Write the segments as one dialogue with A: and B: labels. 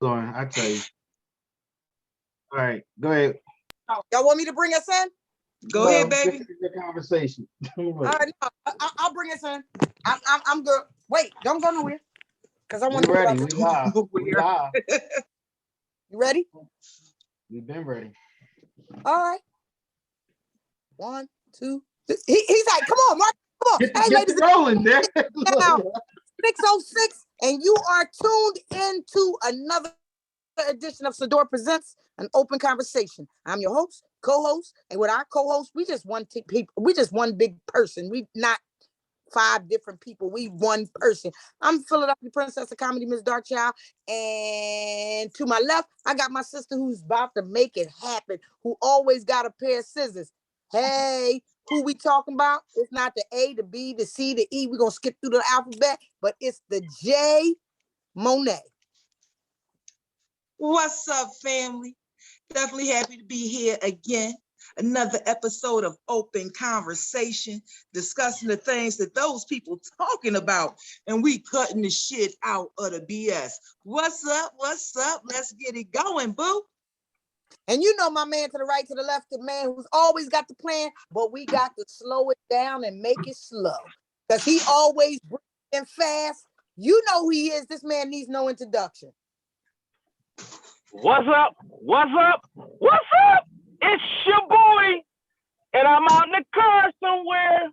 A: going. I tell you. All right, go ahead.
B: Y'all want me to bring us in?
C: Go ahead, baby.
A: This is the conversation.
B: All right, no, I'll bring us in. I'm good. Wait, don't go nowhere. Because I want
A: We
B: to
A: ready. We live. We live.
B: You ready?
A: We've been ready.
B: All right. 1, 2, 3. He's like, come on, Mark. Come on.
A: Get ladies, rolling there.
B: Now, 6:06, and you are tuned into another edition of Sador Presents an Open Conversation. I'm your host, co-host, and with our co-host, we just one people. We just one big person. We not 5 different people. We one person. I'm Philadelphia Princess of Comedy, Miss Darkchild, and to my left, I got my sister who's about to make it happen, who always got a pair of scissors. Hey, who we talking about? It's not the A, the B, the C, the E. We're gonna skip through the alphabet, but it's the J. Monet.
C: What's up, family? Definitely happy to be here again. Another episode of Open Conversation, discussing the things that those people talking about, and we cutting the shit out of the BS. What's up? What's up? Let's get it going, boo.
B: And you know my man to the right, to the left, the man who's always got the plan, but we got to slow it down and make it slow. Because he always breathing fast. You know who he is. This man needs no introduction.
D: What's up? What's up? What's up? It's your boy, and I'm out in the car somewhere.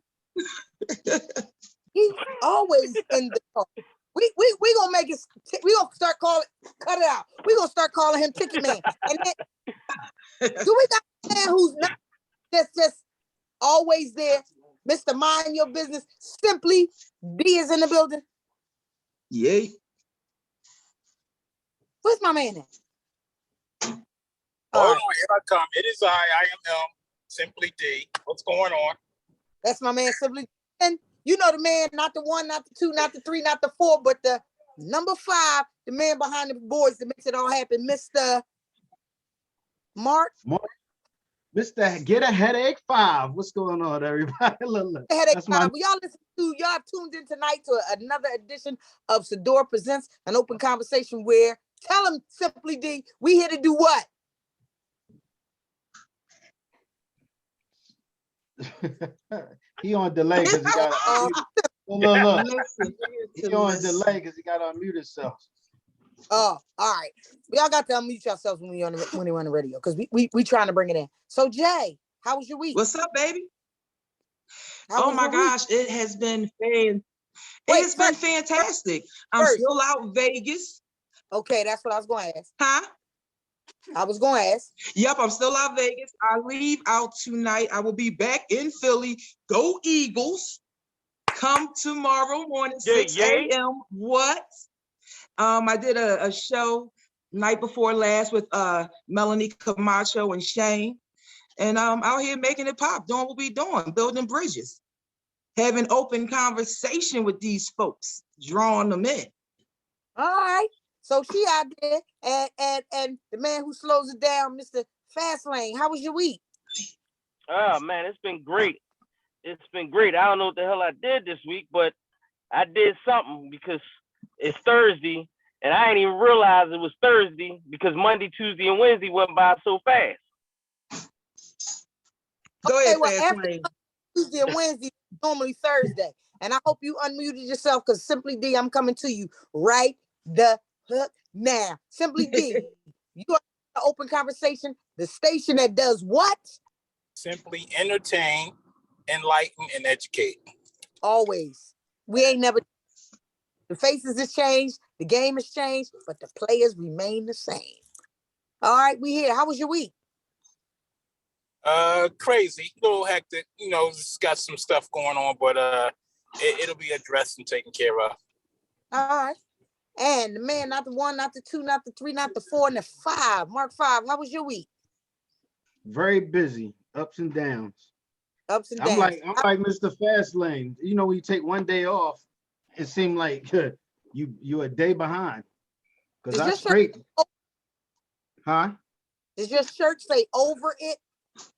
B: He's always in the car. We gonna make it. We gonna start calling. Cut it out. We gonna start calling him Ticket Man. And then, do we got a man who's not just always there, Mr. Mind Your Business? Simply D is in the building.
C: Yay.
B: Where's my man at?
E: Oh, here I come. It is I am Simply D. What's going on?
B: That's my man, Simply. And you know the man, not the 1, not the 2, not the 3, not the 4, but the number 5, the man behind the boards that makes it all happen, Mr. Mark.
A: Mr. Get a Headache 5. What's going on, everybody? Look.
B: Headache 5. Y'all tuned in tonight to another edition of Sador Presents an Open Conversation where, tell him Simply D, we here to do what?
A: He on delay because he got look. He on delay because he got to unmute himself.
B: Oh, all right. Y'all got to unmute yourselves when we on the radio because we trying to bring it in. So Jay, how was your week?
C: What's up, baby? Oh my gosh, it has been fantastic. I'm still out Vegas.
B: Okay, that's what I was going to ask.
C: Huh?
B: I was going to ask.
C: Yep, I'm still out Vegas. I leave out tonight. I will be back in Philly. Go Eagles. Come tomorrow morning, 6 a.m. What? I did a show night before last with Melanie Camacho and Shane. And I'm out here making it pop, doing what we doing, building bridges, having open conversation with these folks, drawing them in.
B: All right. So she out there, and the man who slows it down, Mr. Fastlane. How was your week?
D: Oh man, it's been great. It's been great. I don't know what the hell I did this week, but I did something because it's Thursday, and I didn't even realize it was Thursday because Monday, Tuesday, and Wednesday went by so fast.
C: Go ahead,
B: after Tuesday and Wednesday, normally Thursday. And I hope you unmuted yourself because Simply D, I'm coming to you right the hook now. Simply D, you are an Open Conversation, the station that does what?
E: Simply entertain, enlighten, and educate.
B: Always. We ain't never. The faces has changed, the game has changed, but the players remain the same. All right, we here. How was your week?
E: Crazy, a little hectic. You know, it's got some stuff going on, but it'll be addressed and taken care of.
B: All right. And the man, not the 1, not the 2, not the 3, not the 4, and the 5. Mark 5, how was your week?
A: Very busy, ups and downs.
B: Ups and downs.
A: I'm like Mr. Fastlane. You know, when you take one day off, it seemed like you a day behind. Because that's straight. Huh?
B: Does your shirt say over it?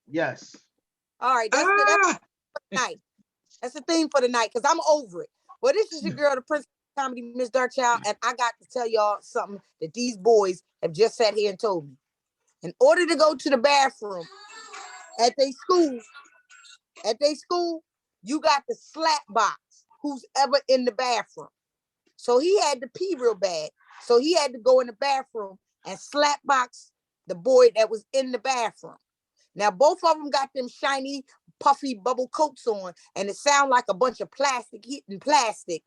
A: Yes.
B: All right, that's the night. That's the theme for the night because I'm over it. Well, this is your girl, the Princess Comedy, Miss Darchild, and I got to tell y'all something that these boys have just sat here and told me. In order to go to the bathroom at their school, you got to slap box who's ever in the bathroom. So he had to pee real bad. So he had to go in the bathroom and slap box the boy that was in the bathroom. Now, both of them got them shiny, puffy bubble coats on, and it sounded like a bunch of plastic hitting plastic.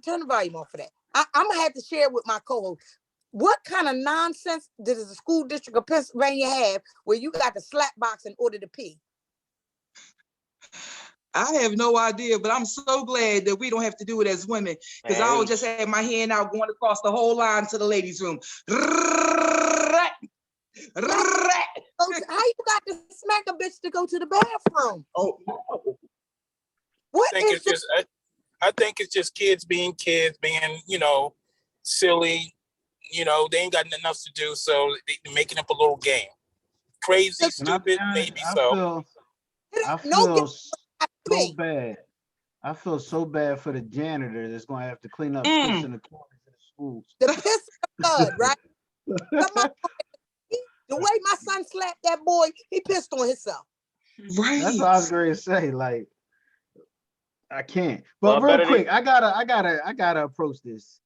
B: Turn the volume off for that. I'm gonna have to share it with my co-host. What kind of nonsense does the school district of Pennsylvania have where you got to slap box in order to pee?
C: I have no idea, but I'm so glad that we don't have to do it as women, because I will just have my hand out going across the whole line to the ladies' room.
B: How you got to smack a bitch to go to the bathroom?
C: Oh,
E: I think it's just kids, being silly. They ain't got enough to do, so they're making up a little game. Crazy, stupid, maybe so.
A: I feel so bad. I feel so bad for the janitor that's gonna have to clean up piss in the corners of the schools.
B: The piss blood, right? The way my son slapped that boy, he pissed on himself.
C: Right.
A: That's what I was going to say. Like, I can't. But real quick, I gotta approach this.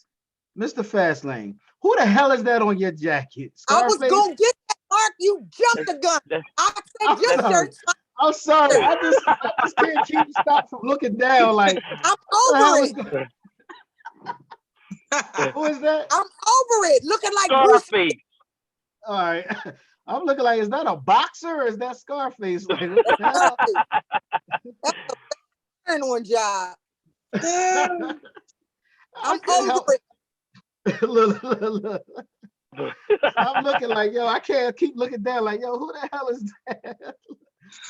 A: Mr. Fastlane, who the hell is that on your jacket? Scarface?
B: I was gonna get that, Mark. You jumped the gun. I said your shirt.
A: I'm sorry. I just can't stop from looking down. Like,
B: I'm over it.
A: Who is that?
B: I'm over it. Looking like
D: Scarface.
A: All right. I'm looking like, is that a boxer or is that Scarface? Like, what the hell?
B: That's a turn-on job. I'm over it.
A: Look. I'm looking like, yo, I can't keep looking down like, yo, who the hell is that?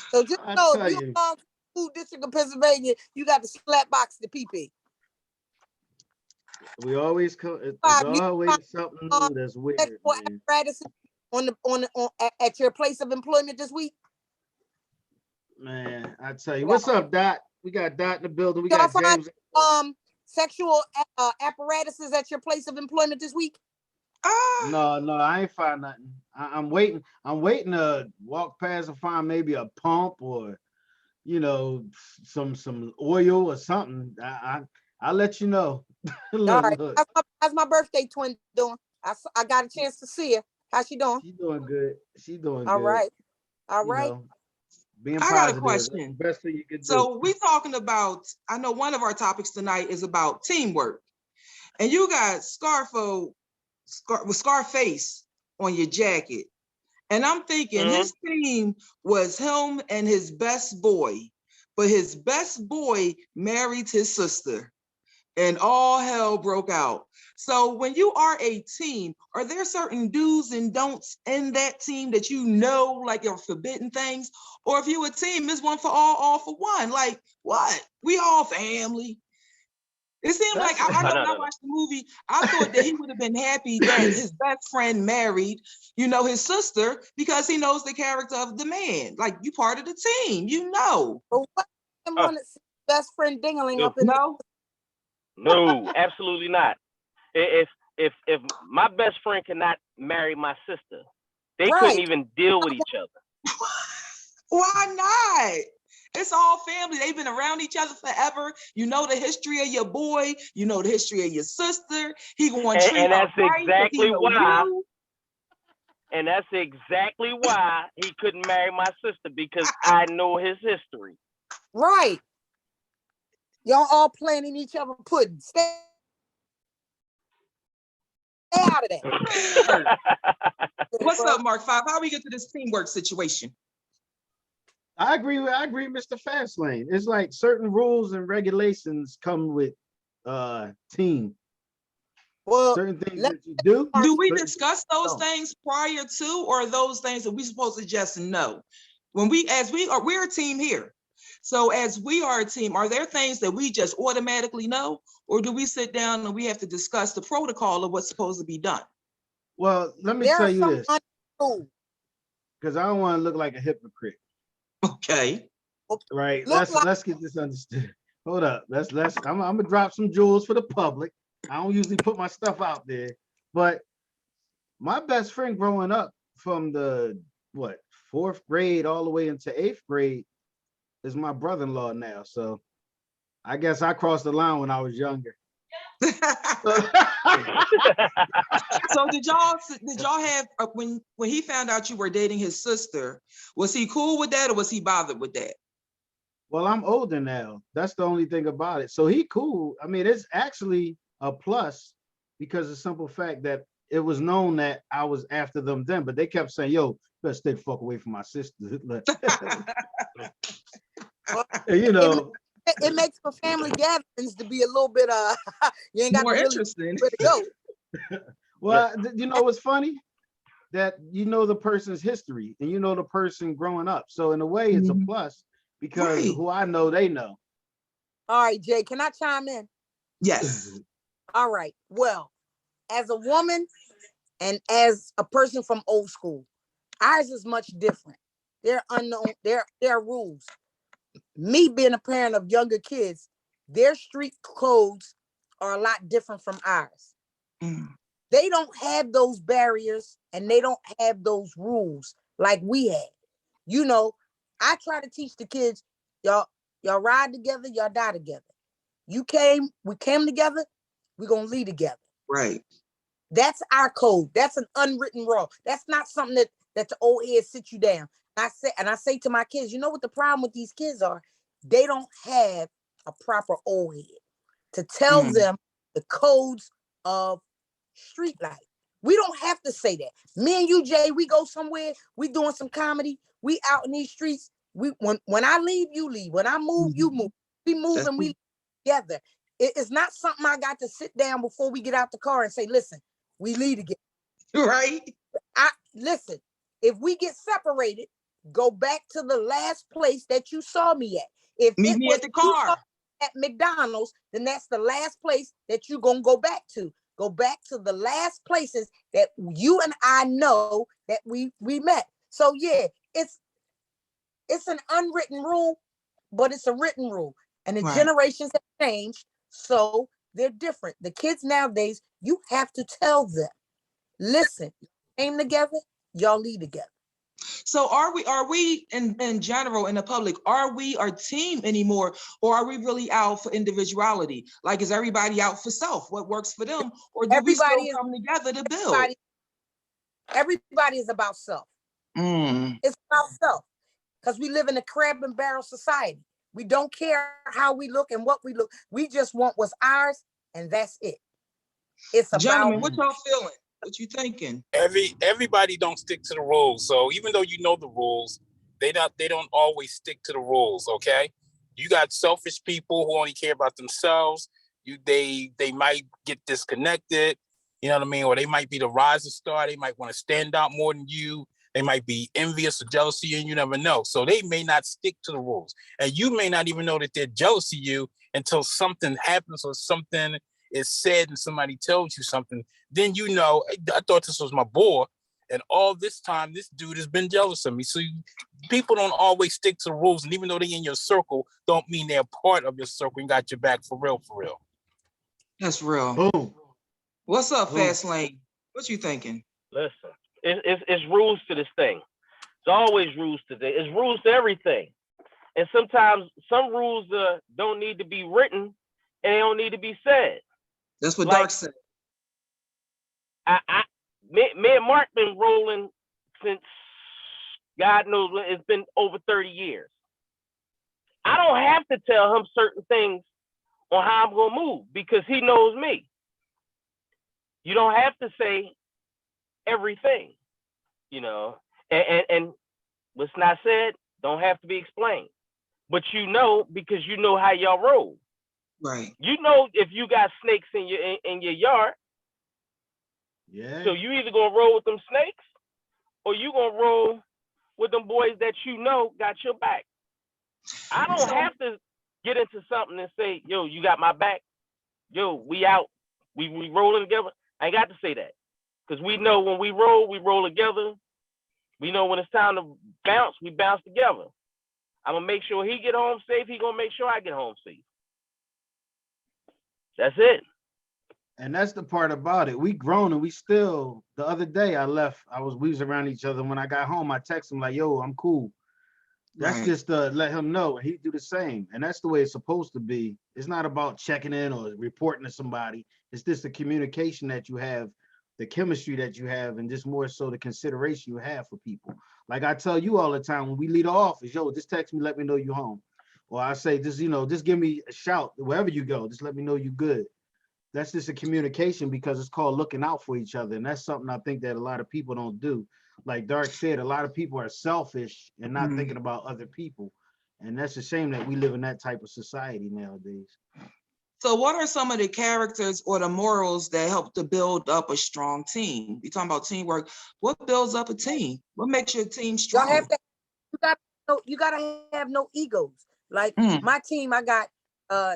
B: So just know, if you belong to the school district of Pennsylvania, you got to slap box the PP.
A: We always come. It's always something new that's weird.
B: At your place of employment this week.
A: Man, I tell you, what's up, Dot? We got Dot in the building. We got James.
B: Sexual apparatuses at your place of employment this week?
A: No, I ain't find nothing. I'm waiting to walk past and find maybe a pump or, some oil or something. I'll let you know.
B: All right. How's my birthday twin doing? I got a chance to see her. How's she doing?
A: She's doing good.
B: All right.
A: Being
C: I
A: positive,
C: got a question.
A: Best thing you can do.
C: So we talking about, I know one of our topics tonight is about teamwork. And you got Scarface on your jacket. And I'm thinking his team was him and his best boy. But his best boy married his sister. And all hell broke out. So when you are a team, are there certain do's and don'ts in that team that like are forbidden things? Or if you a team, it's one for all for one. Like what? We all family. It seemed like I know when I watched the movie, I thought that he would have been happy that his best friend married, his sister, because he knows the character of the man. Like you part of the team,
B: But what best friend dingling up in
D: No, absolutely not. If my best friend cannot marry my sister, they couldn't even deal with each other.
C: Why not? It's all family. They've been around each other forever. You know the history of your boy. You know the history of your sister. He going to treat
D: and that's
C: right
D: exactly why. And that's exactly why he couldn't marry my sister, because I know his history.
B: Right. Y'all all planning each other pudding. Stay out of that.
C: What's up, Mark 5? How we get to this teamwork situation?
A: I agree, Mr. Fastlane. It's like certain rules and regulations come with team.
B: Well,
A: certain things that you do.
C: Do we discuss those things prior to, or are those things that we supposed to just know? When we're a team here. So as we are a team, are there things that we just automatically know, or do we sit down and we have to discuss the protocol of what's supposed to be done?
A: Well, let me tell you this, because I don't want to look like a hypocrite.
C: Okay.
A: Right.
B: Look
A: Let's get this understood. Hold up. I'm gonna drop some jewels for the public. I don't usually put my stuff out there, but my best friend growing up from the fourth grade all the way into eighth grade is my brother-in-law now. So I guess I crossed the line when I was younger.
C: So did y'all have when he found out you were dating his sister, was he cool with that or was he bothered with that?
A: Well, I'm older now. That's the only thing about it. So he cool. I mean, it's actually a plus because of the simple fact that it was known that I was after them then, but they kept saying, yo, better stay the fuck away from my sister. You know.
B: It makes for family gatherings to be a little bit you ain't got
C: more
B: to really
C: interesting.
B: where to go.
A: Well, you know what's funny? That you know the person's history and you know the person growing up. So in a way, it's a plus because who I know, they know.
B: All right, Jay, can I chime in?
C: Yes.
B: All right. Well, as a woman and as a person from old school, ours is much different. There are unknown, there are rules. Me being a parent of younger kids, their street codes are a lot different from ours. They don't have those barriers and they don't have those rules like we had. You know, I try to teach the kids, y'all ride together, y'all die together. We came together, we're gonna lead together.
C: Right.
B: That's our code. That's an unwritten law. That's not something that the old heads sit you down. I say to my kids, you know what the problem with these kids are? They don't have a proper old head to tell them the codes of street life. We don't have to say that. Me and you, Jay, we go somewhere, we doing some comedy, we out in these streets. When I leave, you leave. When I move, you move. We move and we together. It's not something I got to sit down before we get out the car and say, listen, we lead together.
C: Right.
B: Listen, if we get separated, go back to the last place that you saw me at. If
C: meet me at the car
B: at McDonald's, then that's the last place that you're gonna go back to. Go back to the last places that you and I know that we met. So yeah, it's an unwritten rule, but it's a written rule. And the generations have changed, so they're different. The kids nowadays, you have to tell them, listen, came together, y'all lead together.
C: So are we in general in the public, are we our team anymore, or are we really out for individuality? Like, is everybody out for self, what works for them, or do we still come together to build?
B: Everybody is about self. It's about self, because we live in a crab and barrel society. We don't care how we look and what we look. We just want what's ours, and that's it. It's about.
C: Gentlemen, what y'all feeling? What you thinking?
E: Everybody don't stick to the rules. So even though you know the rules, they don't always stick to the rules. Okay, you got selfish people who only care about themselves. They might get disconnected. You know what I mean? Or they might be the rising star. They might want to stand out more than you. They might be envious or jealous of you, and you never know. So they may not stick to the rules, and you may not even know that they're jealous of you until something happens or something is said and somebody tells you something. Then you know, I thought this was my boy, and all this time this dude has been jealous of me. So people don't always stick to the rules, and even though they're in your circle, don't mean they're part of your circle and got your back for real, for real.
C: That's real.
A: Boom.
C: What's up, Fast Lane? What you thinking?
D: Listen, it's rules to this thing. It's always rules to this. It's rules to everything. And sometimes some rules don't need to be written and they don't need to be said.
C: That's what Dark said.
D: Me and Mark been rolling since God knows when. It's been over 30 years. I don't have to tell him certain things on how I'm gonna move because he knows me. You don't have to say everything, you know, and what's not said don't have to be explained. But you know, because you know how y'all roll.
C: Right.
D: You know if you got snakes in your yard.
A: Yeah.
D: So you either gonna roll with them snakes or you gonna roll with them boys that you know got your back. I don't have to get into something and say, yo, you got my back. Yo, we out. We rolling together. I ain't got to say that. Because we know when we roll together. We know when it's time to bounce, we bounce together. I'm gonna make sure he get home safe. He gonna make sure I get home safe. That's it.
A: And that's the part about it. We grown and we still, the other day we was around each other. When I got home, I text him like, yo, I'm cool. That's
C: Right.
A: just to let him know, and he do the same. And that's the way it's supposed to be. It's not about checking in or reporting to somebody. It's just the communication that you have, the chemistry that you have, and just more so the consideration you have for people. Like I tell you all the time, when we leave the office, yo, just text me, let me know you home. Or I say, just, just give me a shout wherever you go. Just let me know you good. That's just a communication, because it's called looking out for each other. And that's something I think that a lot of people don't do. Like Dark said, a lot of people are selfish and not
C: Mhm.
A: thinking about other people. And that's a shame that we live in that type of society nowadays.
C: So what are some of the characters or the morals that help to build up a strong team? You're talking about teamwork. What builds up a team? What makes your team
B: Y'all
C: strong?
B: have to, you gotta have no egos. Like
C: Mm.
B: my team, I got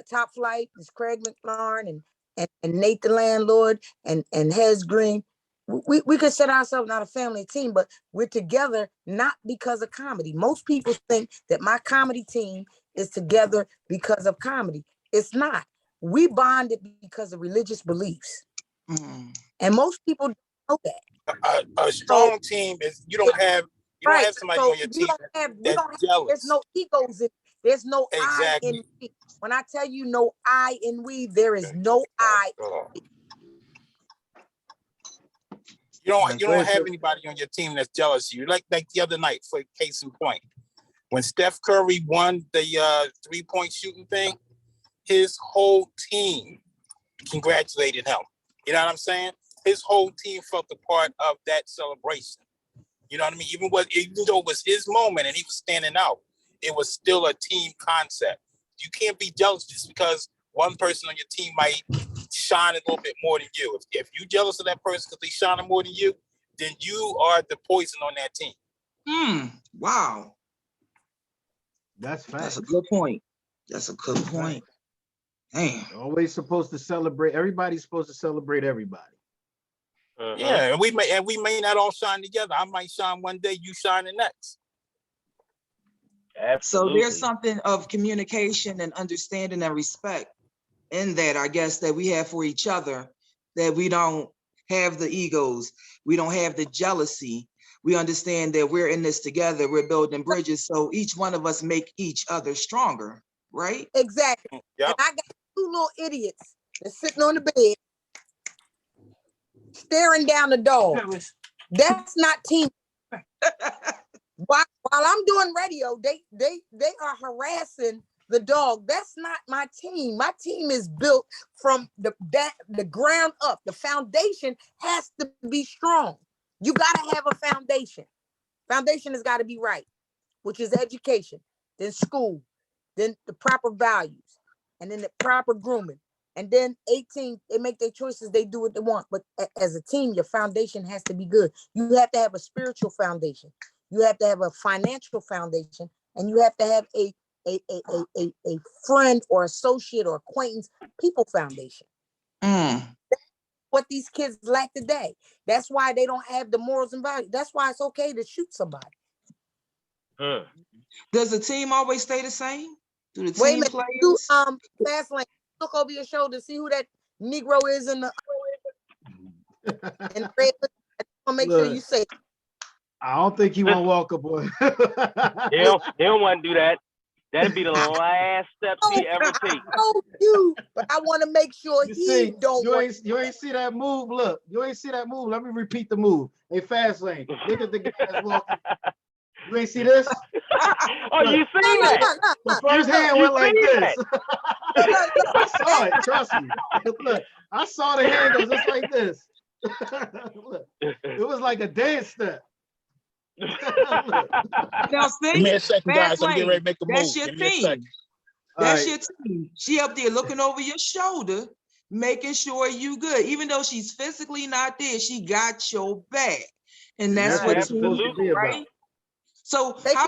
B: Top Flight, is Craig McLaurin and Nate the Landlord and Hez Green. We consider ourselves not a family team, but we're together not because of comedy. Most people think that my comedy team is together because of comedy. It's not. We bonded because of religious beliefs.
C: Mm.
B: And most people don't know that.
E: A strong team is you don't have somebody
B: So
E: on your
B: we
E: team
B: don't have,
E: jealous.
B: there's no egos, there's no I
E: Exactly.
B: in we. When I tell you no I in we, there is no I.
E: You don't
A: Right,
E: have
A: so-
E: anybody on your team that's jealous of you. Like the other night, for case in point, when Steph Curry won the 3-point shooting thing, his whole team congratulated him. You know what I'm saying? His whole team felt a part of that celebration. You know what I mean? Even though it was his moment and he was standing out, it was still a team concept. You can't be jealous just because one person on your team might shine a little bit more than you. If you're jealous of that person because they shine more than you, then you are the poison on that team.
C: Wow.
A: That's
C: That's
A: facts.
C: a good point. That's a good point. Damn.
A: Always supposed to celebrate. Everybody's supposed to celebrate everybody.
E: Yeah, and we may not all shine together. I might shine one day, you shine the next.
D: Absolutely.
C: So there's something of communication and understanding and respect in that, I guess, that we have for each other, that we don't have the egos, we don't have the jealousy. We understand that we're in this together, we're building bridges, so each one of us make each other stronger, right?
B: Exactly.
E: Yep.
B: And I got two little idiots that's sitting on the bed, staring down the dog. That's not team. While I'm doing radio, they are harassing the dog. That's not my team. My team is built from the ground up. The foundation has to be strong. You gotta have a foundation. Foundation has got to be right, which is education, then school, then the proper values, and then the proper grooming. And then 18, they make their choices, they do what they want. But as a team, your foundation has to be good. You have to have a spiritual foundation. You have to have a financial foundation, and you have to have a friend or associate or acquaintance people foundation. What these kids lack today. That's why they don't have the morals and values. That's why it's okay to shoot somebody.
C: Does the team always stay the same? Do the
B: Wait a
C: team
B: minute,
C: players?
B: fast lane, look over your shoulder, see who that Negro is in the and red. I want to make sure you say.
A: I don't think he won't walk up on.
D: They don't want to do that. That'd be the last steps he ever take.
B: Oh, you, but I want to make sure
A: You
B: he
A: see,
B: don't.
A: you ain't see that move. Look, you ain't see that move. Let me repeat the move. Hey, fast lane. Look at the guys walking. You ain't see this?
D: Oh, you seen that?
A: The first hand went like
D: seen
A: this. I saw it. Trust me. Look, I saw the hand go just like this. Look, it was like a dance step.
C: Now, see,
E: Give me a second, guys. I'm getting ready to make a move.
C: that's your
E: Give me a
C: team.
E: second.
C: That's
A: All
C: your team. She up there looking over your shoulder, making sure you good. Even though she's physically not there, she got your back. And that's
A: That's
C: what
A: it's supposed to be
C: team,
A: about.
C: right? So how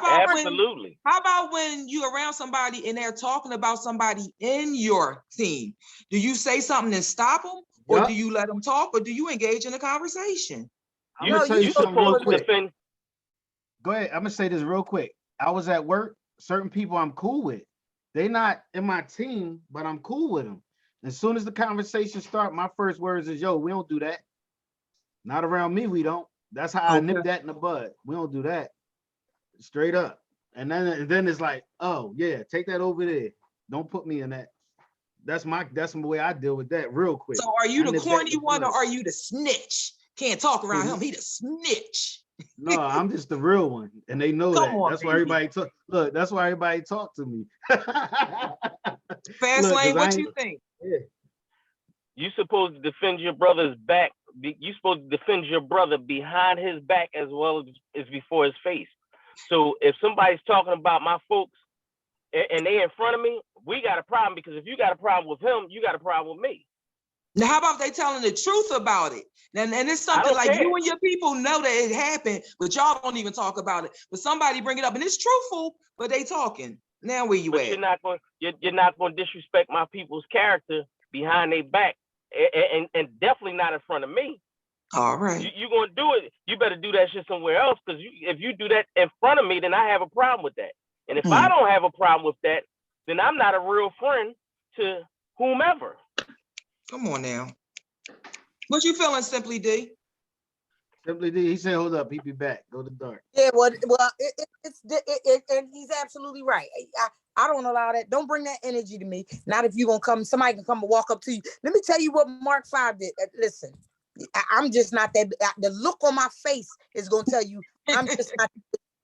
C: about when you're around somebody and they're talking about somebody in your team? Do you say something and stop them? Or
A: Yup.
C: do you let them talk? Or do you engage in a conversation?
A: I'm gonna tell you something real quick.
D: Defend.
A: Go ahead. I'm gonna say this real quick. I was at work, certain people I'm cool with. They not in my team, but I'm cool with them. As soon as the conversation start, my first words is, yo, we don't do that. Not around me, we don't. That's how I nip that in the bud. We don't do that. Straight up. And then it's like, oh yeah, take that over there. Don't put me in that. That's the way I deal with that real quick.
C: So are you
A: I
C: the
A: nip that
C: corny
A: in the
C: one or
A: bud.
C: are you the snitch? Can't talk around
A: Mhm.
C: him. He the snitch.
A: No, I'm just the real one, and they know
C: Come
A: that.
C: on,
A: That's why
C: baby.
A: everybody talk. Look, that's why everybody talk to me.
C: Fast
A: Look, 'cause
C: Lane,
A: I
C: what
A: ain't-
C: you think?
A: Yeah.
D: You supposed to defend your brother's back. You supposed to defend your brother behind his back as well as before his face. So if somebody's talking about my folks and they in front of me, we got a problem, because if you got a problem with him, you got a problem with me.
C: Now, how about they telling the truth about it? And it's
D: I
C: something
D: don't
C: like
D: care.
C: you and your people know that it happened, but y'all don't even talk about it. But somebody bring it up, and it's truthful, but they talking. Now where you
D: But
C: at?
D: you're not going to disrespect my people's character behind their back, and definitely not in front of me.
C: All right.
D: You're going to do it. You better do that shit somewhere else, because if you do that in front of me, then I have a problem with that. And if I don't have a problem with that, then I'm not a real friend to whomever.
C: Come on now. What you feeling, Simply D?
A: Simply D, he said, hold up, he be back. Go to dark.
B: Yeah, well, and he's absolutely right. I don't allow that. Don't bring that energy to me. Not if you gonna come. Somebody can come and walk up to you. Let me tell you what Mark 5 did. Listen, I'm just not that. The look on my face is gonna tell you I'm just not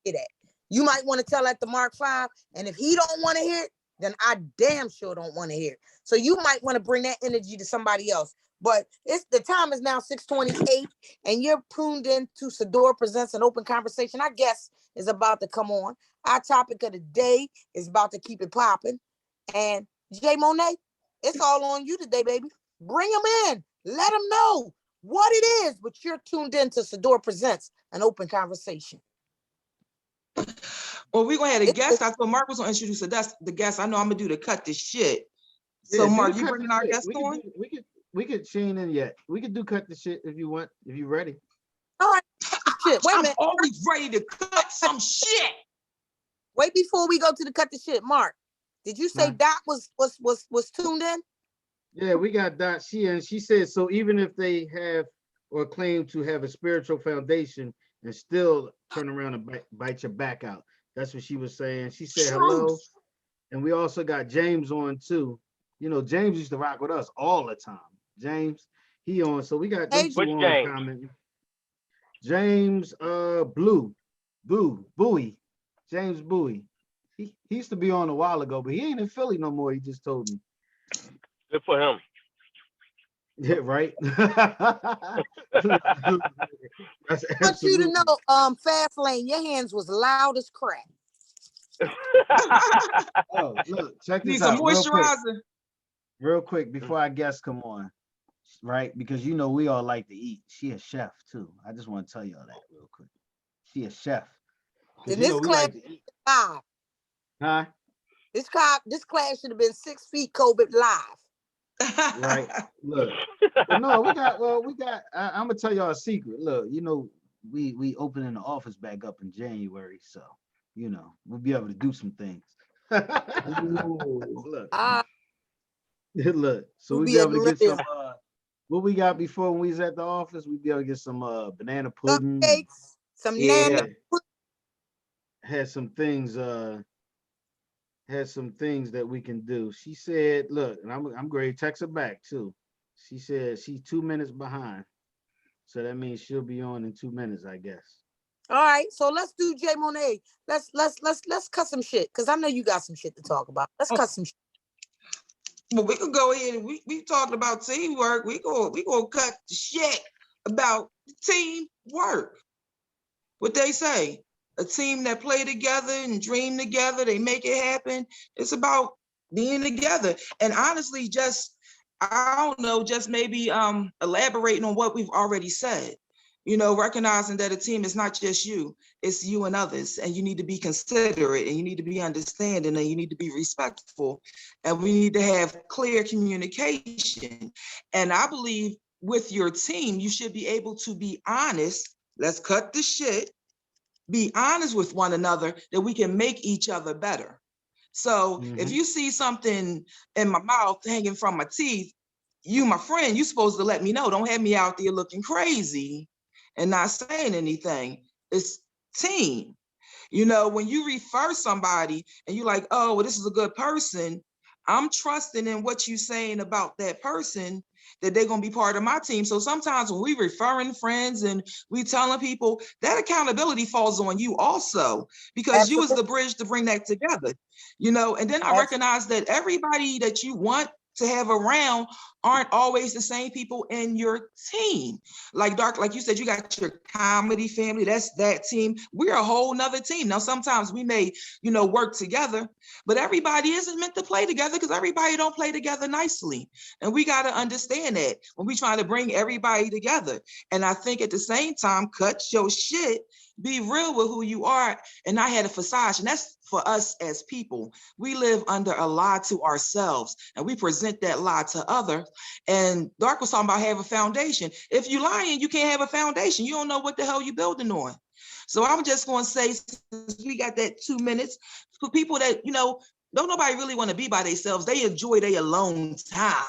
B: that. You might want to tell that to Mark 5, and if he don't want to hear it, then I damn sure don't want to hear it. So you might want to bring that energy to somebody else. But the time is now 6:28, and you're tuned in to Sador Presents an Open Conversation. Our guest is about to come on. Our topic of the day is about to keep it popping. And Jay Monet, it's all on you today, baby. Bring him in. Let him know what it is. But you're tuned in to Sador Presents an Open Conversation.
C: Well, we're gonna have a guest. I thought Mark was gonna introduce us. That's the guest. I know I'm gonna do the cut the shit. So
A: Yeah,
C: Mark,
A: do
C: you
A: cut
C: bringing
A: the
C: our
A: shit.
C: guest on?
A: We could chain in yet. We could do cut the shit if you want, if you ready.
B: All right. Shit. Wait a
C: I'm
B: minute.
C: always ready to cut some shit.
B: Wait before we go to the cut the shit. Mark, did you say
A: Huh?
B: Dot was tuned in?
A: Yeah, we got Dot. She said, so even if they have or claim to have a spiritual foundation and still turn around and bite your back out. That's what she was saying. She said hello. And we also got James on too. You know, James used to rock with us all the time. James, he on. So we got them two
D: Which
A: on
D: James?
A: commenting. James Bowie. James Bowie. He used to be on a while ago, but he ain't in Philly no more. He just told me.
D: Good for him.
A: Yeah, right. That's
B: I want you to
A: absolutely.
B: know, Fast Lane, your hands was loud as crap.
A: Oh, look, check
C: Need
A: this
C: some
A: out real quick.
C: moisturizer.
A: Real quick before our guests come on, right? Because you know we all like to eat. She a chef too. I just want to tell y'all that real quick. She a chef. 'Cause
B: In
A: you
B: this
A: know we
B: class,
A: like to eat.
B: live.
A: Huh?
B: This class should have been 6 feet COVID live.
A: Right. Look. But no, we got. I'm gonna tell y'all a secret. Look, you know, we opening the office back up in January, so you know we'll be able to do some things. Look. Look, so
B: We'll
A: we'll
B: be
A: be able
B: able
A: to
B: to
A: get
B: live.
A: some what we got before when we was at the office, we'd be able to get some banana pudding.
B: Cupcakes, some
C: Yeah.
B: nanny.
A: Had some things that we can do. She said, look, and I'm going to text her back too. She said she's 2 minutes behind. So that means she'll be on in 2 minutes, I guess.
B: All right, so let's do Jay Monet. Let's cut some shit, because I know you got some shit to talk about. Let's cut some shit.
C: Well, we could go ahead and we talked about teamwork. We go cut the shit about teamwork. What they say, a team that play together and dream together, they make it happen. It's about being together. And honestly, I don't know, just maybe elaborating on what we've already said. You know, recognizing that a team is not just you, it's you and others, and you need to be considerate, and you need to be understanding, and you need to be respectful, and we need to have clear communication. And I believe with your team, you should be able to be honest. Let's cut the shit. be honest with one another, that we can make each other better. So if you see something in my mouth hanging from my teeth, you, my friend, you supposed to let me know. Don't have me out there looking crazy and not saying anything. It's team. You know, when you refer somebody and you're like, oh, well, this is a good person, I'm trusting in what you're saying about that person, that they're going to be part of my team. So sometimes when we referring friends and we telling people, that accountability falls on you also, because you was the bridge to bring that together, you know. And then I recognize that everybody that you want to have around aren't always the same people in your team. Like Dark, like you said, you got your comedy family, that's that team. We're a whole nother team. Now, sometimes we may, you know, work together, but everybody isn't meant to play together, because everybody don't play together nicely. And we got to understand that when we trying to bring everybody together. And I think at the same time, cut your shit, be real with who you are, and not have a facade. And that's for us as people. We live under a lie to ourselves, and we present that lie to others. And Dark was talking about having a foundation. If you lying, you can't have a foundation. You don't know what the hell you're building on. So I'm just going to say, since we got that 2 minutes, for people that, you know, don't nobody really want to be by themselves. They enjoy their alone time.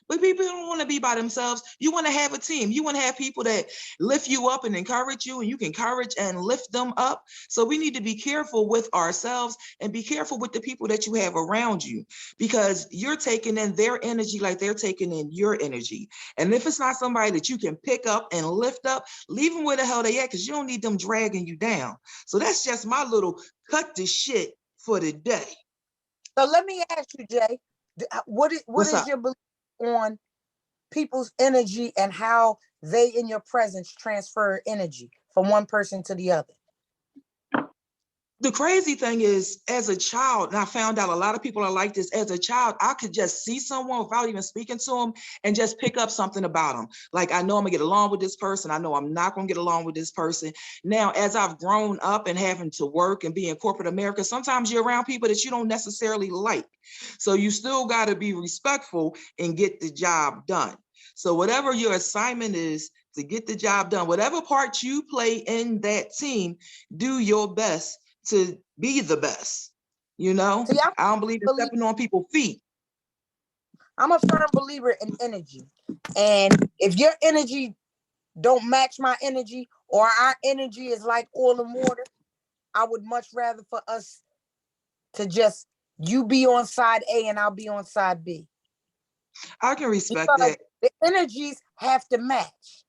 C: But people don't want to be by themselves. You want to have a team. You want to have people that lift you up and encourage you, and you can encourage and lift them up. So we need to be careful with ourselves and be careful with the people that you have around you, because you're taking in their energy like they're taking in your energy. And if it's not somebody that you can pick up and lift up, leave them where the hell they at, because you don't need them dragging you down. So that's just my little cut the shit for the day.
B: So let me ask you, Jay, what is your belief on people's energy and how they in your presence transfer energy from one person to the other?
C: The crazy thing is, as a child, and I found out a lot of people are like this, as a child, I could just see someone without even speaking to them and just pick up something about them. Like, I know I'm gonna get along with this person. I know I'm not gonna get along with this person. Now, as I've grown up and having to work and be in corporate America, sometimes you're around people that you don't necessarily like. So you still gotta be respectful and get the job done. So whatever your assignment is to get the job done, whatever part you play in that team, do your best to be the best, you know? See, I don't believe in stepping on people's feet.
B: I'm a firm believer in energy. And if your energy don't match my energy, or our energy is like oil and water, I would much rather for us to just, you be on side A and I'll be on side B.
C: I can respect that.
B: The energies have to match.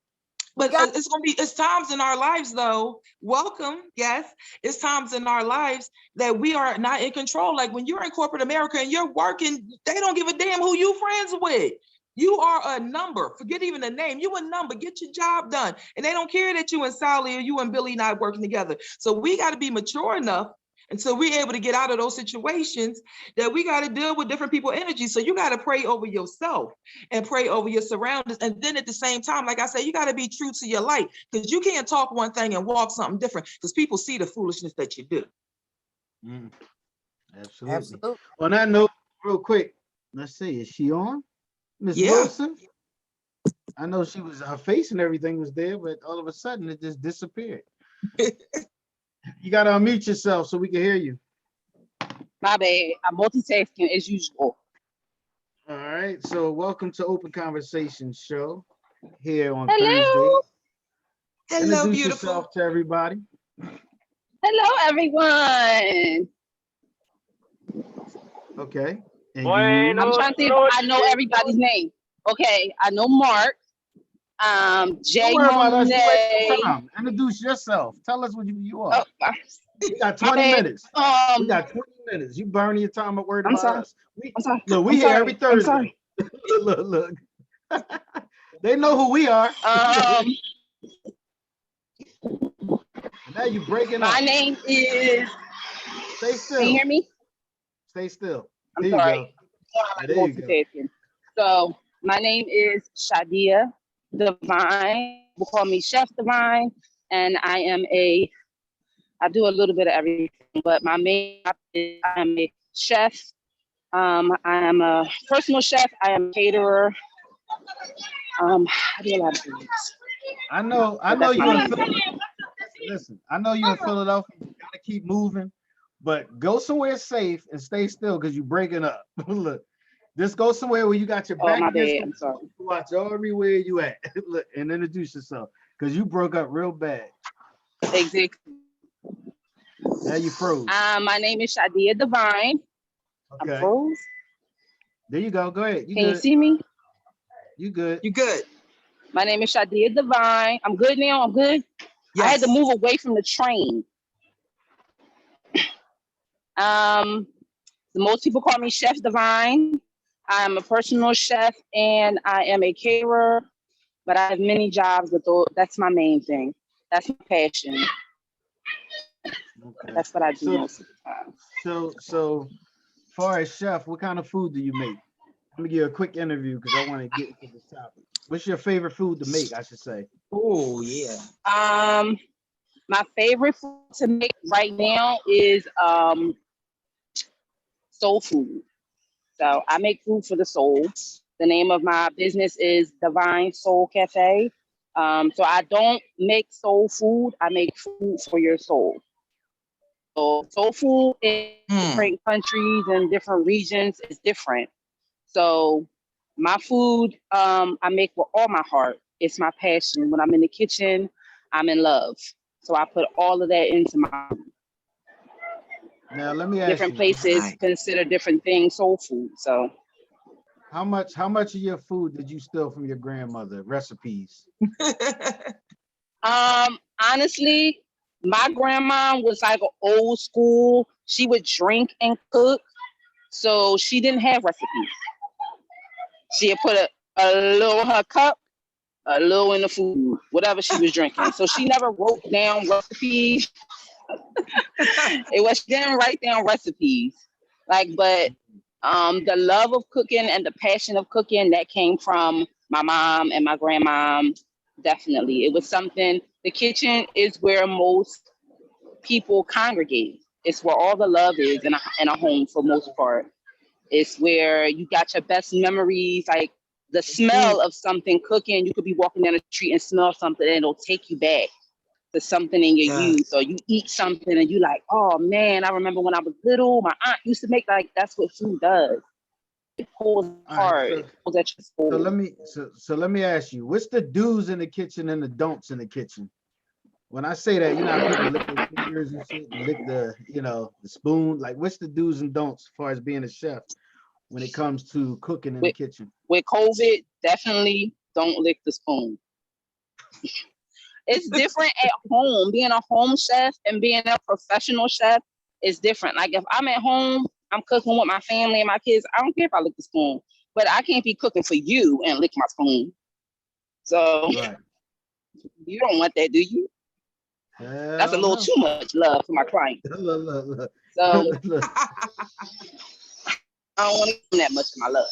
C: But it's times in our lives though, welcome, yes, it's times in our lives that we are not in control. Like when you're in corporate America and you're working, they don't give a damn who you friends with. You are a number, forget even the name, you a number, get your job done. And they don't care that you and Sally or you and Billy not working together. So we gotta be mature enough until we're able to get out of those situations that we got to deal with different people's energy. So you got to pray over yourself and pray over your surroundings. And then at the same time, like I said, you got to be true to your light, because you can't talk one thing and walk something different, because people see the foolishness that you do.
A: Absolutely. On that note, real quick, let's see, is she on? Miss Wilson? I know she was, her face and everything was there, but all of a sudden it just disappeared. You got to unmute yourself so we can hear you.
F: My bad. I'm multitasking as usual.
A: All right. So welcome to Open Conversation Show here on
F: Thursday.
C: Hello,
A: Introduce
C: beautiful.
A: yourself to everybody.
F: Hello, everyone.
A: Okay. And
F: I'm trying to see if I know everybody's name. Okay. I know Mark. Jay Monet.
A: Introduce yourself. Tell us what you are.
F: Oh,
A: we got 20 minutes. We got 20 minutes. You burn your time at word about us. Look, we here every Thursday. Look. They know who we are. Now you breaking up.
F: My name is.
A: Stay still.
F: Can you hear me?
A: Stay still.
F: I'm sorry.
A: There you go.
F: So my name is Shadia Divine. People call me Chef Divine, and I do a little bit of everything, but my main is I am a chef. I am a personal chef. I am a caterer. I do a lot of things.
A: I know you in Philly. listen, I know you're in Philadelphia, you gotta keep moving, but go somewhere safe and stay still because you're breaking up. Look, just go somewhere where you got your
F: Oh,
A: back
F: my
A: against
F: bad.
A: the
F: I'm sorry.
A: wall, watch everywhere you at. Look, and introduce yourself because you broke up real bad.
F: Exactly.
A: Now you froze.
F: My name is Shadia Divine. I'm
A: Okay,
F: froze.
A: there you go. Go ahead. You
F: Can you
A: good?
F: see me?
A: You good?
C: You good?
F: My name is Shadia Divine. I'm good now. I'm good. I had to move away from the train. Most people call me Chef Divine. I'm a personal chef and I am a caterer, but I have many jobs, but that's my main thing. That's my passion.
A: Okay.
F: That's what I do
A: So,
F: most of the time.
A: so far as chef, what kind of food do you make? Let me give you a quick interview because I want to get into this topic. What's your favorite food to make, I should say?
C: Oh, yeah.
F: My favorite food to make right now is soul food. So I make food for the soul. The name of my business is Divine Soul Cafe. So I don't make soul food, I make food for your soul. So soul food in different countries and different regions is different. So my food, I make with all my heart. It's my passion. When I'm in the kitchen, I'm in love. So I put all of that into my food.
A: Now let me ask
F: Different
A: you,
F: places consider different things soul food. So
A: how much of your food did you steal from your grandmother? Recipes.
F: honestly, my grandma was like an old school. She would drink and cook. So she didn't have recipes. She had put a little in her cup, a little in the food, whatever she was drinking. So she never wrote down recipes. She didn't write down recipes. But the love of cooking and the passion of cooking that came from my mom and my grandma, definitely. It was something, the kitchen is where most people congregate. It's where all the love is in a home for most part. It's where you got your best memories, like the smell of something cooking. You could be walking down the street and smell something and it'll take you back to something in your youth, or you eat something and you like, oh man, I remember when I was little, my aunt used to make, like, that's what food does. It pulls hard.
A: Right,
F: It pulls at your soul.
A: So let me ask you, what's the do's in the kitchen and the don'ts in the kitchen? When I say that, you know how people lick their fingers and shit, and lick the spoon. Like, what's the do's and don'ts as far as being a chef when it comes to cooking in the kitchen?
F: With COVID, definitely don't lick the spoon. It's different at home. Being a home chef and being a professional chef is different. Like, if I'm at home, I'm cooking with my family and my kids, I don't care if I lick the spoon, but I can't be cooking for you and lick my spoon. So
A: right.
F: You don't want that, do you? That's a little too much love for my client.
A: Look.
F: So I don't want to give them that much of my love.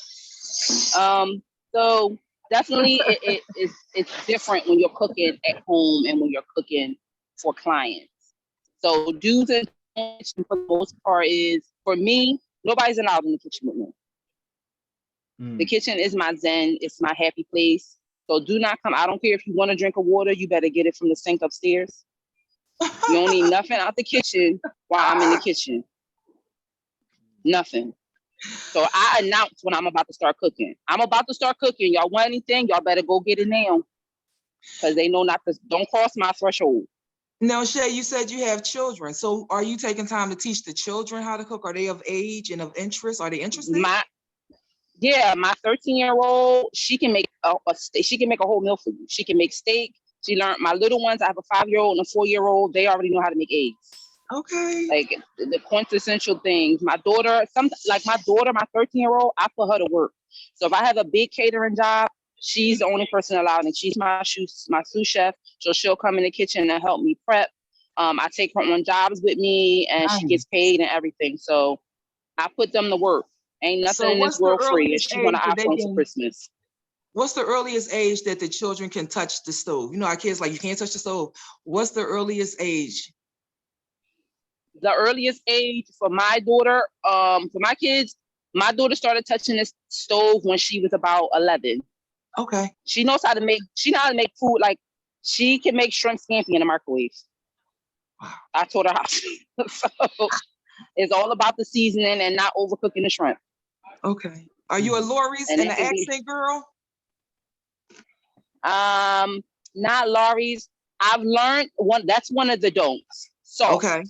F: So definitely it's different when you're cooking at home and when you're cooking for clients. So do's and don'ts for the most part is, for me, nobody's allowed in the kitchen with me. The kitchen is my zen, it's my happy place. So do not come. I don't care if you want to drink a water, you better get it from the sink upstairs. You don't need nothing out the kitchen while I'm in the kitchen. Nothing. So I announce when I'm about to start cooking. I'm about to start cooking. Y'all want anything? Y'all better go get it now. Because they know not to, don't cross my threshold.
C: Now, Shay, you said you have children. So are you taking time to teach the children how to cook? Are they of age and of interest? Are they interested?
F: My 13-year-old, she can make she can make a whole meal for you. She can make steak. She learned. My little ones, I have a 5-year-old and a 4-year-old. They already know how to make eggs.
C: Okay.
F: Like the quintessential things. My daughter, my 13-year-old, I put her to work. So if I have a big catering job, she's the only person allowed, and she's my sous chef. So she'll come in the kitchen and help me prep. I take her on jobs with me, and she gets paid and everything. So I put them to work. Ain't nothing in this world free. And she want an iPhone for Christmas.
C: What's the earliest age that the children can touch the stove? You know, our kids like, you can't touch the stove. What's the earliest age?
F: The earliest age for my daughter, for my kids, my daughter started touching the stove when she was about 11.
C: Okay.
F: She knows how to make food. Like, she can make shrimp scampi in the microwave. I taught her how to. So it's all about the seasoning and not overcooking the shrimp.
C: Okay. Are you a Lori's
F: And
C: and
F: it
C: an
F: can be-
C: accent girl?
F: Not Laurie's. I've learned that's one of the don'ts. Salt.
C: Okay.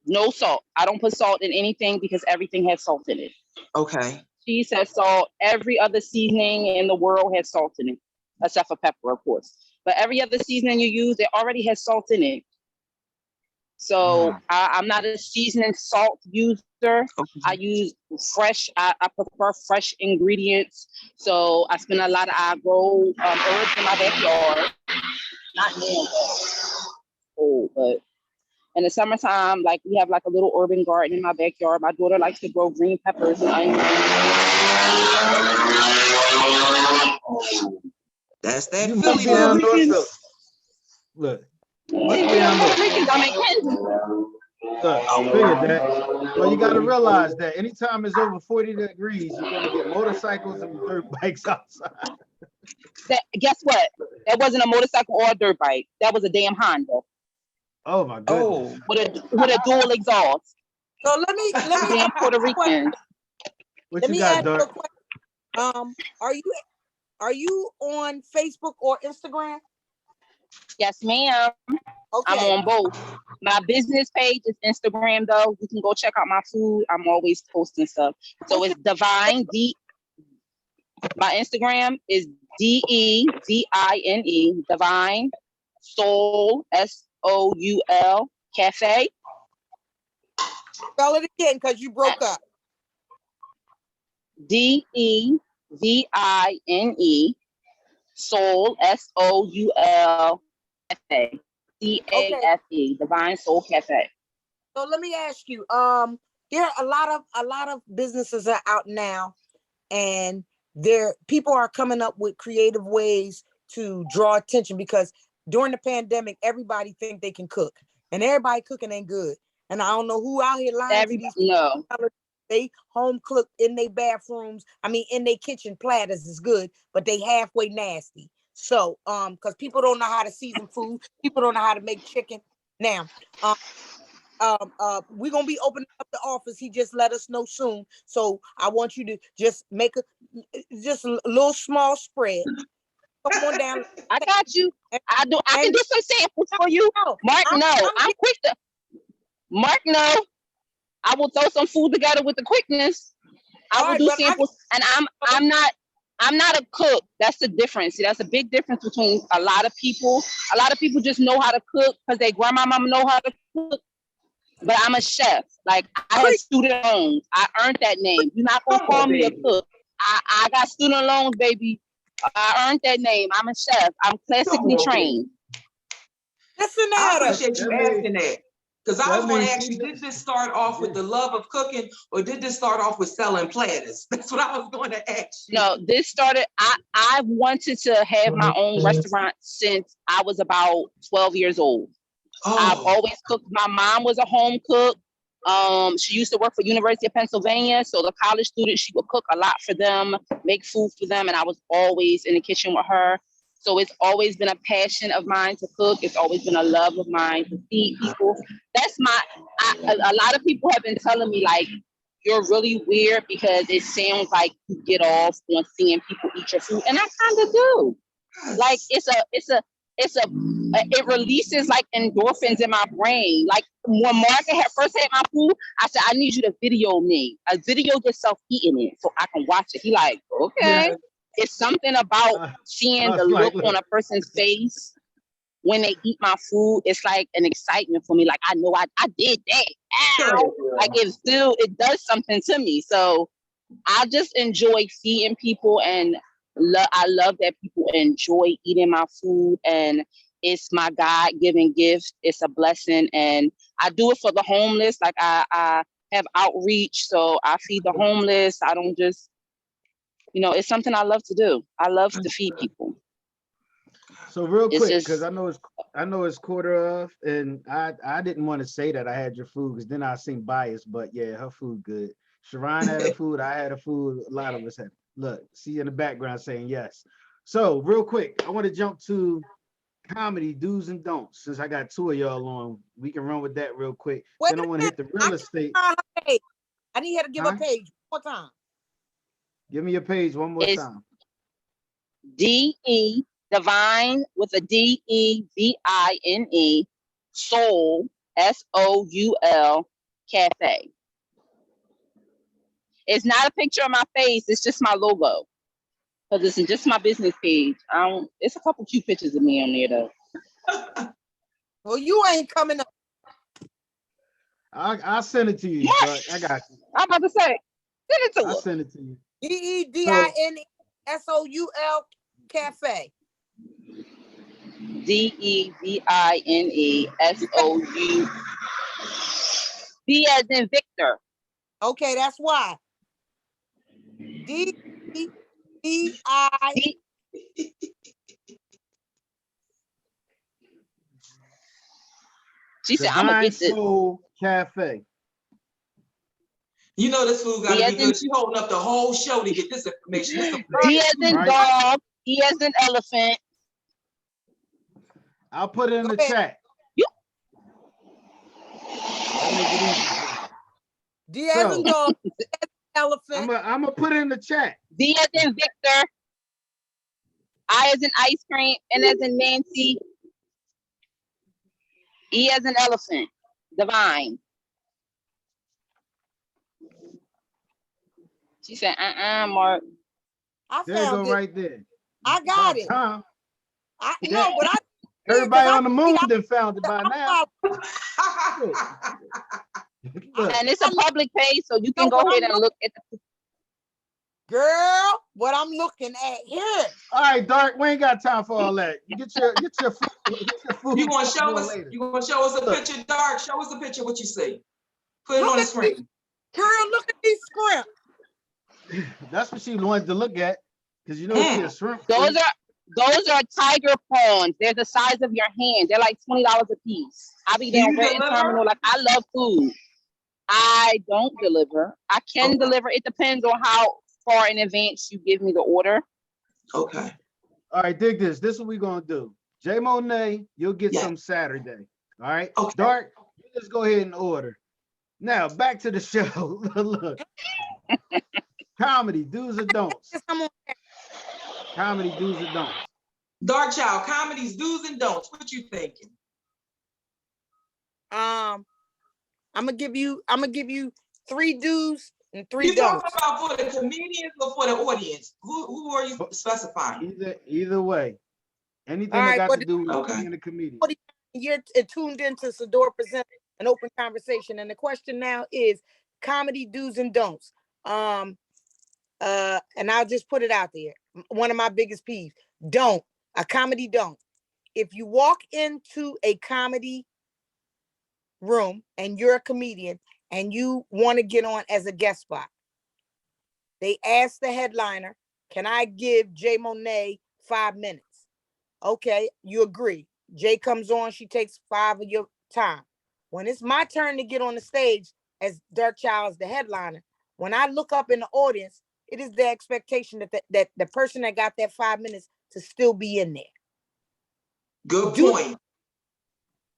F: No salt. I don't put salt in anything because everything has salt in it.
C: Okay.
F: Cheese has salt. Every other seasoning in the world has salt in it, except for pepper, of course. But every other seasoning you use, it already has salt in it. So I'm not a seasoning salt user.
C: Okay.
F: I use fresh. I prefer fresh ingredients. So I spend a lot of. I grow herbs in my backyard. Not now, but in the summertime, like we have like a little urban garden in my backyard. My daughter likes to grow green peppers and onions.
C: That's that
A: You
C: Philly
A: must be down
C: love.
A: north though. Look, must be down north. Look, I figured that. Well, you got to realize that anytime it's over 40 degrees, you're gonna get motorcycles and dirt bikes outside.
F: Guess what? That wasn't a motorcycle or a dirt bike. That was a damn Honda.
A: Oh my goodness.
F: With a dual exhaust.
B: So let me
F: Damn Puerto Rican.
A: What
B: let
A: you
B: me
A: got,
B: ask you a
A: Dirk?
B: question. Are you on Facebook or Instagram?
F: Yes, ma'am.
B: Okay.
F: I'm on both. My business page is Instagram though. You can go check out my food. I'm always posting stuff. So it's Divine D. My Instagram is DEVINE, Divine Soul SOUL Cafe.
B: Spell it again because you broke up.
F: DEVINE Soul SOUL Cafe. CAFE, Divine Soul Cafe.
B: So let me ask you, there are a lot of businesses are out now, and people are coming up with creative ways to draw attention because during the pandemic, everybody think they can cook, and everybody cooking ain't good. And I don't know who out here lying to these people. They home cooked in their bathrooms. I mean, in their kitchen platters is good, but they halfway nasty. So, because people don't know how to season food, people don't know how to make chicken. Now, we're gonna be opening up the office. He just let us know soon. So I want you to just make a little small spread. Come on down.
F: I got you. I can do some samples for you. Mark, I'm quick to. Mark, no. I will throw some food together with the quickness. I will do samples, and I'm not a cook. That's the difference. See, that's a big difference between a lot of people. A lot of people just know how to cook because their grandma, mama know how to cook. But I'm a chef. Like I had student loans. I earned that name. You're not gonna call me a cook. I got student loans, baby. I earned that name. I'm a chef. I'm classically trained.
B: Listen,
C: I appreciate you asking that. Because I was going to ask you, did this start off with the love of cooking or did this start off with selling platters? That's what I was going to ask you.
F: No, this started, I wanted to have my own restaurant since I was about 12 years old. I've always cooked. My mom was a home cook. She used to work for University of Pennsylvania. So the college students, she would cook a lot for them, make food for them. And I was always in the kitchen with her. So it's always been a passion of mine to cook. It's always been a love of mine to feed people. That's a lot of people have been telling me like, you're really weird because it sounds like you get off on seeing people eat your food. And I kind of do. Like it releases like endorphins in my brain. Like when Margaret had first had my food, I said, I need you to video me. A video yourself eating it so I can watch it. He like, okay. Yeah. It's something about seeing the look on a person's face when they eat my food. It's like an excitement for me. Like, I know I did that. Ow. Like it does something to me. So I just enjoy feeding people and I love that people enjoy eating my food, and it's my God-given gift. It's a blessing, and I do it for the homeless. Like I have outreach, so I feed the homeless. I don't just, it's something I love to do. I love to feed people.
A: So real quick, because I know it's quarter of, and I didn't want to say that I had your food because then I seem biased, but yeah, her food good. Sharon had her food, I had her food, a lot of us had. Look, see in the background saying yes. So real quick, I want to jump to comedy do's and don'ts. Since I got two of y'all on, we can run with that real quick.
B: Wait
A: Then I
B: a
A: want to hit the
B: I
A: real estate.
B: I need her to give
A: Huh?
B: a page one more time.
A: Give me your page one more
F: It's
A: time.
F: DE Divine with a DEVINE Soul SOUL Cafe. It's not a picture of my face, it's just my logo. Because this is just my business page. It's a couple cute pictures of me on there though.
B: Well, you ain't coming up.
A: I'll send it to you. But I got you.
F: I'm about to say, send it to
A: I'll
F: her.
A: send it to you.
B: DEDINESOUL Cafe.
F: DEVINESOU. V as in Victor.
B: Okay, that's why. DEDI.
F: She said, I'm gonna
A: Divine
F: get this.
A: Soul Cafe.
C: You know this fool
F: D
C: gotta
F: as
C: be
F: in-
C: good. She holding up the whole show to get this information. This
F: D as in
A: Right.
F: dog, E as in elephant.
A: I'll put it in
B: Go
A: the
B: ahead.
A: chat.
F: You-
A: I'll make it easy for you.
B: D as in dog, E as in elephant.
A: I'm gonna put it in the chat.
F: V as in Victor. I as in ice cream. N as in Nancy. E as in elephant. Divine. She said, Mark.
B: I
A: There you go,
B: found it.
A: right there.
B: I got
A: About
B: it.
A: time.
B: I know, but I
A: Everybody
B: I-
A: on the moon done found it by now. Look.
F: And it's a public page, so you can
B: No,
F: go
B: but
F: ahead
B: I'm
F: and look at the.
B: Girl, what I'm looking at here.
A: All right, Dark, we ain't got time for all that. You get your food. Get your food
C: You gonna show
A: for
C: us?
A: later.
C: You gonna show us a
A: Look.
C: picture, Dark? Show us a picture. What you see? Put it
B: Look
C: on the
B: at
C: screen.
B: Girl, look at these scrimps.
A: That's what she wanted to look at, because you know she a shrimp.
F: Those are tiger prawns. They're the size of your hand. They're like $20 a piece. I be
C: Do
F: down
C: you
F: Renton
C: deliver?
F: Terminal. Like, I love food. I don't deliver. I can
C: Okay.
F: deliver. It depends on how far in advance you give me the order.
C: Okay.
A: All right, dig this. This is what we're gonna do. J Monet, you'll get
C: Yeah.
A: some Saturday. All right.
C: Okay.
A: Dark, you just go ahead and order. Now back to the show. Look. Comedy, do's or don'ts.
B: Yes, I'm on there.
A: Comedy, do's or don'ts.
C: Dark Child, comedies, do's and don'ts. What you thinking?
B: I'm gonna give you 3 do's and 3
C: You talking
B: don'ts.
C: about for the comedians or for the audience? Who are you specifying?
A: Either way. Anything
B: All
A: that
B: right,
A: got
B: but
A: to do with
C: Okay.
A: being a comedian.
B: You're tuned into Sador Presents an Open Conversation, and the question now is comedy do's and don'ts. And I'll just put it out there. One of my biggest peeves: a comedy don't. If you walk into a comedy room and you're a comedian and you want to get on as a guest spot, they ask the headliner, "Can I give Jay Monet 5 minutes?" Okay, you agree. Jay comes on, she takes 5 of your time. When it's my turn to get on the stage as Dark Child's the headliner, when I look up in the audience, it is the expectation that the person that got that 5 minutes to still be in there.
C: Good
B: Do-
C: point.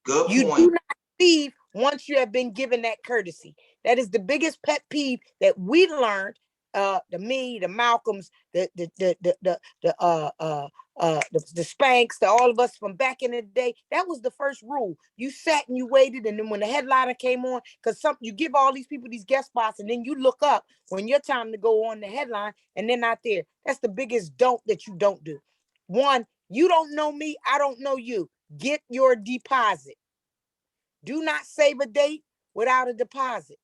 C: Good
B: You do
C: point.
B: not leave once you have been given that courtesy. That is the biggest pet peeve that we learned. The Malcolms, the Spanks, all of us from back in the day. That was the first rule. You sat and you waited, and then when the headliner came on, because you give all these people these guest spots, and then you look up when your time to go on the headline, and they're not there. That's the biggest don't that you don't do. One, you don't know me, I don't know you. Get your deposit. Do not save a date without a deposit.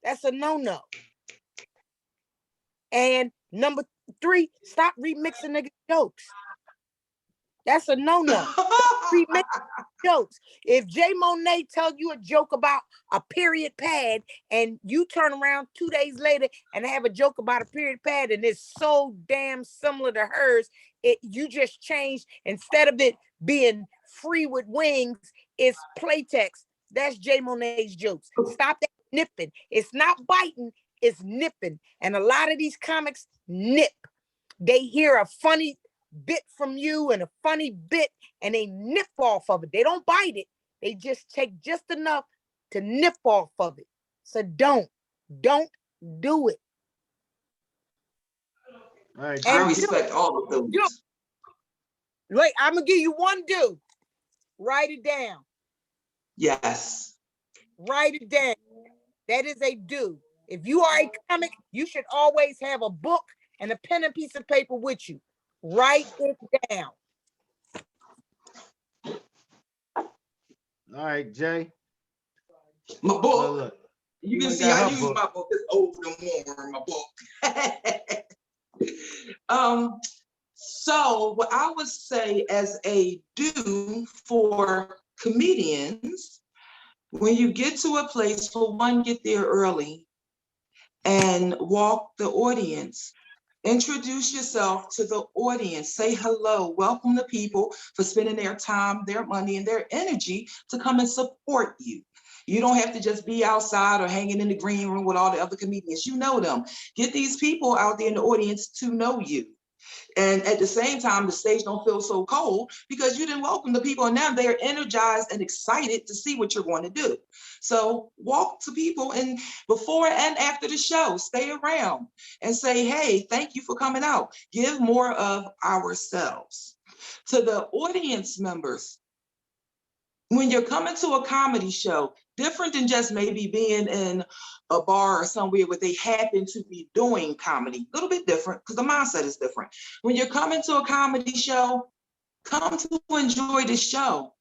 B: That's a no-no. And number 3, stop remixing nigga jokes. That's a no-no. Remix jokes. If Jay Monet tell you a joke about a period pad and you turn around 2 days later and have a joke about a period pad and it's so damn similar to hers, you just changed, instead of it being free with wings, it's playtext. That's Jay Monet's jokes. Stop that nipping. It's not biting, it's nipping. And a lot of these comics nip. They hear a funny bit from you and a funny bit and they nip off of it. They don't bite it. They just take just enough to nip off of it. So don't do it.
A: All right,
C: I
B: And
C: respect all of those.
B: wait, I'm gonna give you one do. Write it down.
C: Yes.
B: Write it down. That is a do. If you are a comic, you should always have a book and a pen and piece of paper with you. Write it down.
A: all right, Jay.
C: My book.
A: Well, look,
C: You can
A: ain't
C: see
A: got
C: I
A: her
C: use
A: book.
C: my book. It's over and more in my book. So what I would say as a do for comedians, when you get to a place, for one, get there early and walk the audience. Introduce yourself to the audience. Say hello. Welcome the people for spending their time, their money, and their energy to come and support you. You don't have to just be outside or hanging in the green room with all the other comedians. You know them. Get these people out there in the audience to know you. And at the same time, the stage don't feel so cold because you didn't welcome the people and now they're energized and excited to see what you're going to do. So walk to people and before and after the show, stay around and say, hey, thank you for coming out. Give more of ourselves. To the audience members, when you're coming to a comedy show, different than just maybe being in a bar or somewhere where they happen to be doing comedy, a little bit different because the mindset is different. When you're coming to a comedy show, come to enjoy the show.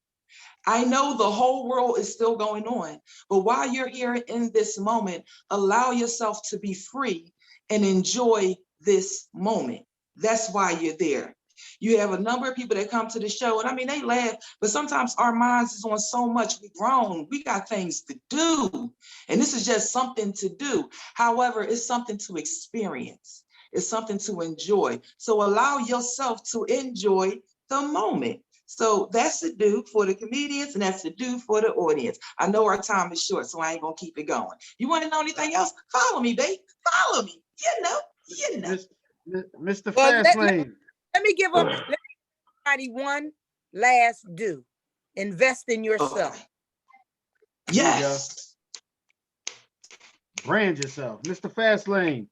C: I know the whole world is still going on, but while you're here in this moment, allow yourself to be free and enjoy this moment. That's why you're there. You have a number of people that come to the show, and I mean, they laugh, but sometimes our minds is on so much. We grown, we got things to do, and this is just something to do. However, it's something to experience. It's something to enjoy. So allow yourself to enjoy the moment. So that's the do for the comedians, and that's the do for the audience. I know our time is short, so I ain't gonna keep it going. You want to know anything else? Follow me, babe. Follow me. You know.
A: Mr.
B: Well,
A: Fastlane.
B: let me give everybody one last do. Invest in yourself.
C: Okay. Yes.
A: Brand yourself. Mr. Fastlane.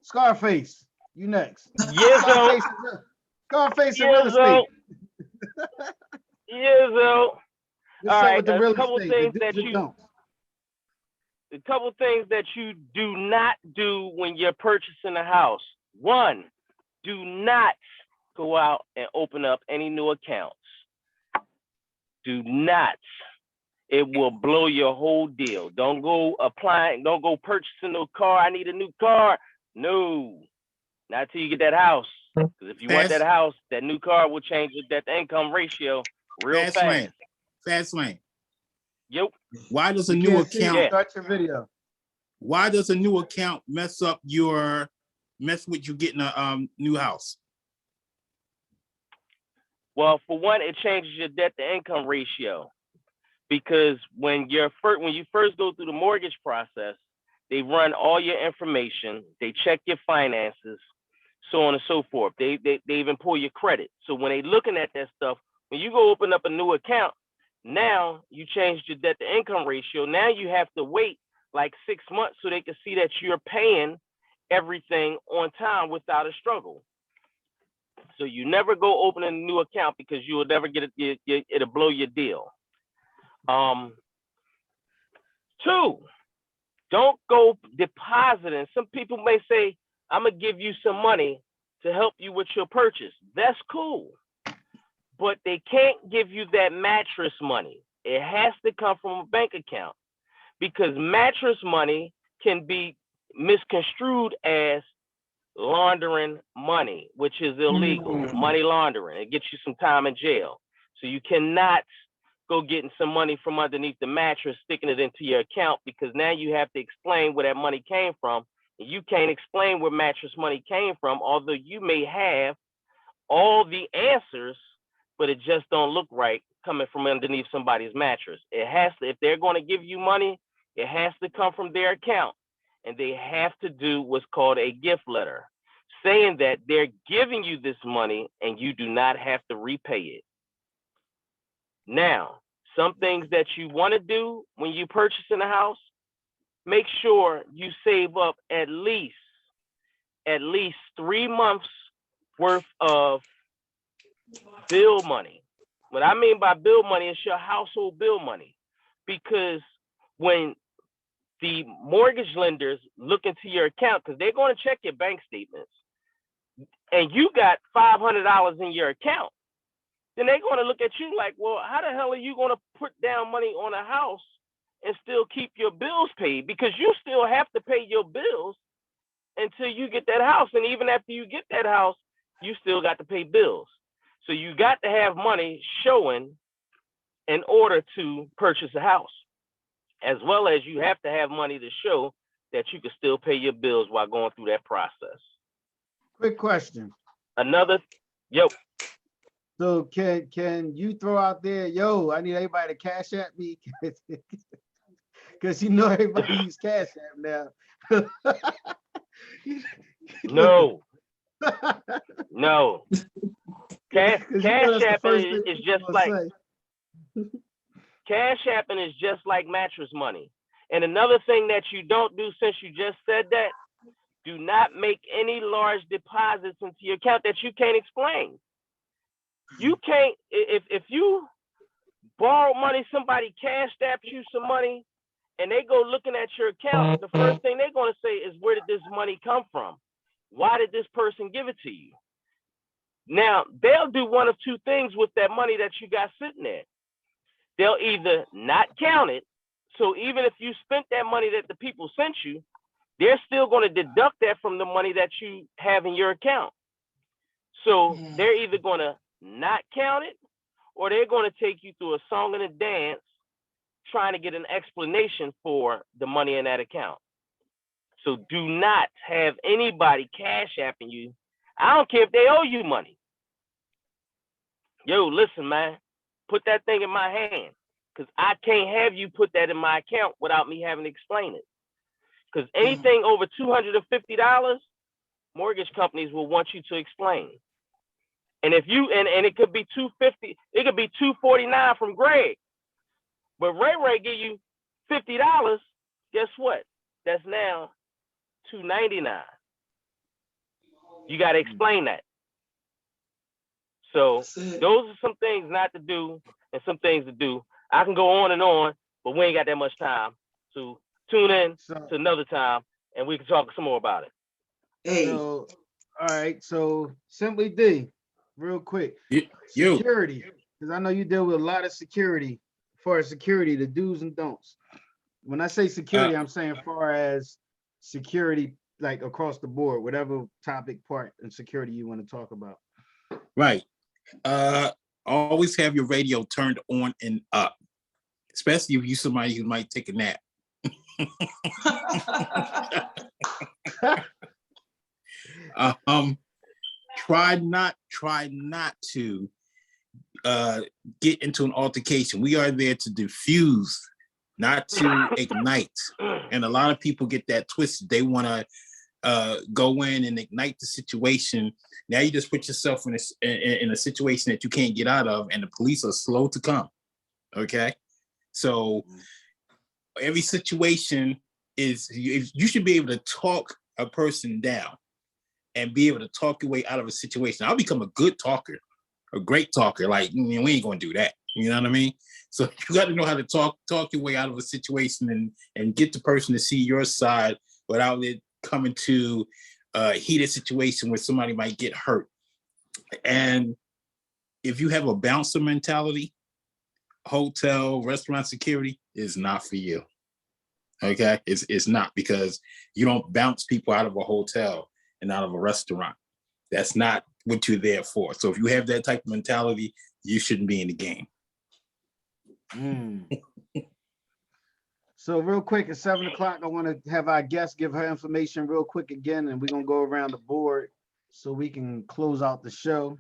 A: Scarface, you next.
D: Yes, so.
A: Scarface in real estate.
D: Yes, so.
A: What's
D: All
A: up
D: right,
A: with the
D: a
A: real
D: couple
A: estate?
D: things
A: The
D: that
A: do's and
D: you,
A: don'ts.
D: a couple things that you do not do when you're purchasing a house. One, do not go out and open up any new accounts. Do not. It will blow your whole deal. Don't go applying, don't go purchasing a car. I need a new car. No, not till you get that house. Because if you want that house, that new car will change that income ratio real fast.
E: Fastlane.
D: Yep.
E: Why does a
A: You
E: new
A: can't see it.
E: account?
A: Start your video.
E: Why does a new account mess with you getting a new house?
D: Well, for one, it changes your debt to income ratio because when you first go through the mortgage process, they run all your information, they check your finances, so on and so forth. They even pull your credit. So when they looking at that stuff, when you go open up a new account, now you changed your debt to income ratio. Now you have to wait like 6 months so they can see that you're paying everything on time without a struggle. So you never go open a new account because you will never get it. It'll blow your deal. 2, don't go depositing. Some people may say, I'm gonna give you some money to help you with your purchase. That's cool. But they can't give you that mattress money. It has to come from a bank account because mattress money can be misconstrued as laundering money, which is illegal. Money laundering. It gets you some time in jail. So you cannot go getting some money from underneath the mattress, sticking it into your account, because now you have to explain where that money came from. And you can't explain where mattress money came from, although you may have all the answers, but it just don't look right coming from underneath somebody's mattress. It has to, if they're going to give you money, it has to come from their account. And they have to do what's called a gift letter. saying that they're giving you this money and you do not have to repay it. Now, some things that you want to do when you purchasing a house, make sure you save up at least 3 months worth of bill money. What I mean by bill money is your household bill money, because when the mortgage lenders look into your account, because they're going to check your bank statements, and you got $500 in your account, then they're going to look at you like, well, how the hell are you going to put down money on a house and still keep your bills paid? Because you still have to pay your bills until you get that house. And even after you get that house, you still got to pay bills. So you got to have money showing in order to purchase a house, as well as you have to have money to show that you can still pay your bills while going through that process.
A: Quick question.
D: Yo.
A: So can you throw out there, yo, I need everybody to cash at me? Because you know everybody use Cash App now.
D: No. No. Cash Apping is just like Cash Apping is just like mattress money. And another thing that you don't do, since you just said that, do not make any large deposits into your account that you can't explain. You can't, if you borrow money, somebody cash apps you some money, and they go looking at your account, the first thing they're going to say is, where did this money come from? Why did this person give it to you? Now, they'll do one of two things with that money that you got sitting there. They'll either not count it, so even if you spent that money that the people sent you, they're still going to deduct that from the money that you have in your account. So they're either going to not count it, or they're going to take you through a song and a dance trying to get an explanation for the money in that account. So do not have anybody cash apping you. I don't care if they owe you money. Yo, listen, man, put that thing in my hand, because I can't have you put that in my account without me having to explain it. Because anything over $250, mortgage companies will want you to explain. And if you and it could be $250, it could be $249 from Greg, but Ray give you $50. Guess what? That's now $299. You got to explain that. So those are some things not to do and some things to do. I can go on and on, but we ain't got that much time. So tune in to another time and we can talk some more about it.
A: So, all right. So Simply D, real quick. Security, because I know you deal with a lot of security. As far as security, the do's and don'ts. When I say security, I'm saying as far as security, like across the board, whatever topic, part, and security you want to talk about.
E: Right. Always have your radio turned on and up, especially if you're somebody who might take a nap. Try not to get into an altercation. We are there to diffuse, not to ignite. And a lot of people get that twisted. They want to go in and ignite the situation. Now you just put yourself in a situation that you can't get out of, and the police are slow to come. Okay, so every situation is, you should be able to talk a person down and be able to talk your way out of a situation. I'll become a good talker, a great talker. Like, we ain't gonna do that. You know what I mean? So you got to know how to talk your way out of a situation and get the person to see your side without it coming to a heated situation where somebody might get hurt. And if you have a bouncer mentality, hotel, restaurant security is not for you. Okay, it's not, because you don't bounce people out of a hotel and out of a restaurant. That's not what you're there for. So if you have that type of mentality, you shouldn't be in the game.
A: So real quick, at 7 o'clock, I want to have our guest give her information real quick again, and we're going to go around the board so we can close out the show.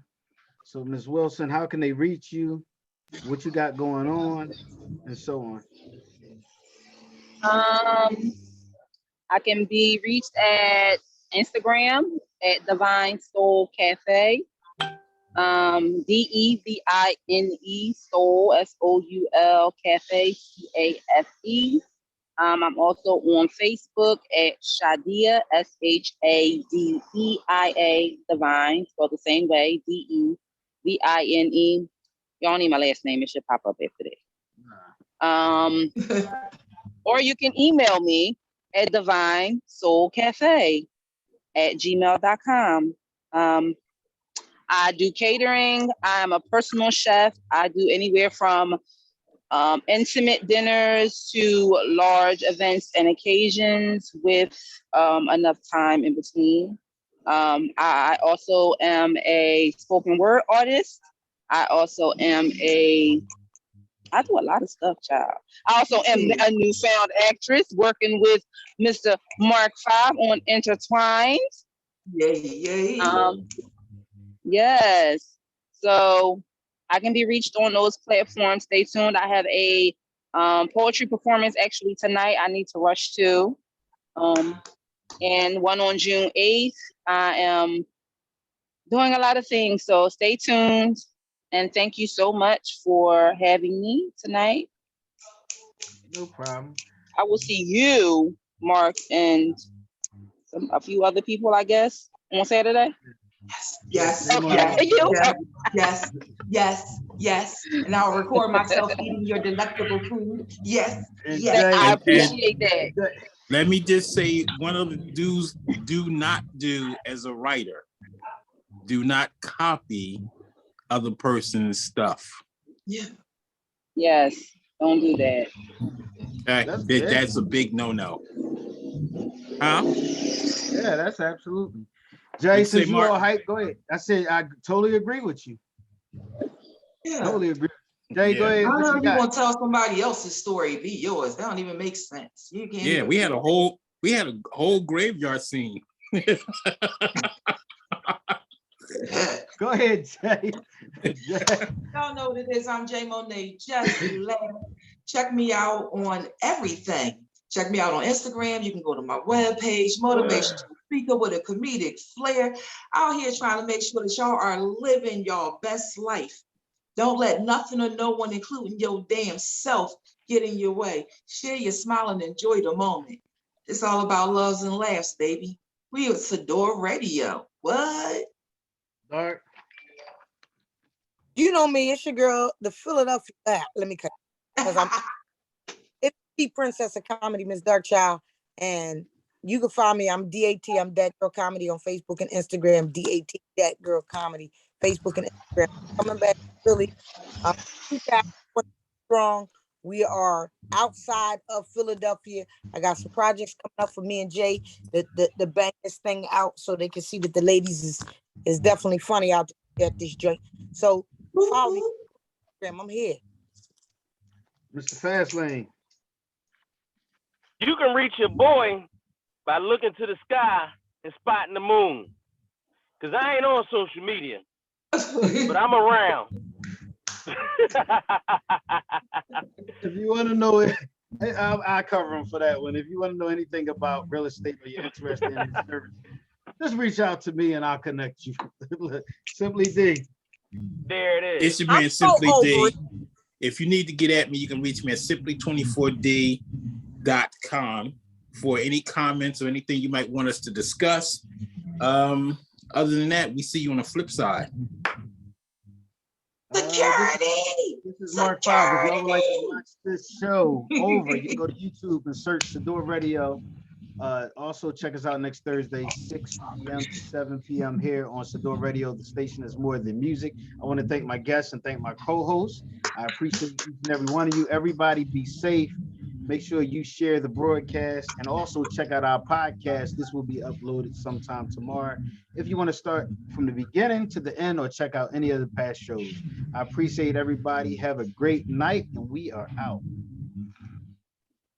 A: So Ms. Wilson, how can they reach you? What you got going on, and so on?
F: I can be reached at Instagram at Divine Soul Cafe. DEVINE Soul SOUL Cafe CAFE. I'm also on Facebook at Shadia SHADEIA Divine, spelled the same way, DEVINE. Y'all need my last name, it should pop up after that. Or you can email me at divinesoulcafe@gmail.com. I do catering. I'm a personal chef. I do anywhere from intimate dinners to large events and occasions with enough time in between. I also am a spoken word artist. I also am I do a lot of stuff, child. I also am a newfound actress working with Mr. Mark 5 on Intertwined.
C: Yay.
F: Yes. So I can be reached on those platforms. Stay tuned. I have a poetry performance actually tonight I need to rush to. And one on June 8th. I am doing a lot of things. So stay tuned. And thank you so much for having me tonight.
A: No problem.
F: I will see you, Mark, and a few other people, I guess, on Saturday.
C: Yes. And I'll record myself eating your delectable food. Yes.
F: I appreciate that.
E: Let me just say, one of the do's do not do as a writer. Do not copy other person's stuff.
C: Yeah.
F: Yes, don't do that.
E: That's a big no-no. Huh?
A: Yeah, that's absolutely. Jay, since you all hype, go ahead. I said I totally agree with you.
C: Yeah.
A: Totally agree. Jay, go ahead.
C: I know you want to tell somebody else's story, be yours. That don't even make sense. You can't.
E: Yeah, we had a whole graveyard scene.
A: Go ahead, Jay.
C: Y'all know what it is. I'm Jay Monet. Just check me out on everything. Check me out on Instagram. You can go to my webpage, Motivational Speaker with a comedic flair. Out here trying to make sure that y'all are living y'all best life. Don't let nothing or no one, including your damn self, get in your way. Share your smile and enjoy the moment. It's all about loves and laughs, baby. We at Sador Radio. What?
A: Dark.
B: You know me, it's your girl, the Philadelphia. Let me cut because it's the Princess of Comedy, Miss Darkchild, and you can find me. I'm DAT. I'm Dat Girl Comedy on Facebook and Instagram. DAT Dat Girl Comedy, Facebook and Instagram. Coming back to Philly, 2020 strong. We are outside of Philadelphia. I got some projects coming up for me and Jay to bang this thing out so they can see that the ladies is definitely funny out there at this joint. So follow me. I'm here.
A: Mr. Fastlane.
D: You can reach your boy by looking to the sky and spotting the moon. Because I ain't on social media, but I'm around.
A: If you want to know it, I'll cover them for that one. If you want to know anything about real estate or you're interested in the service, just reach out to me and I'll connect you. Simply D.
D: There it is.
E: It's your man, Simply D. If you need to get at me, you can reach me at simply24d.com for any comments or anything you might want us to discuss. Other than that, we see you on the flip side.
C: Security!
A: This is Mark 5. If y'all would like to watch this show over, you can go to YouTube and search Sador Radio. Also, check us out next Thursday, 6 p.m. to 7 p.m. here on Sador Radio. The station is more than music. I want to thank my guests and thank my co-hosts. I appreciate each and every one of you. Everybody be safe. Make sure you share the broadcast and also check out our podcast. This will be uploaded sometime tomorrow. If you want to start from the beginning to the end or check out any of the past shows. I appreciate everybody. Have a great night and we are out.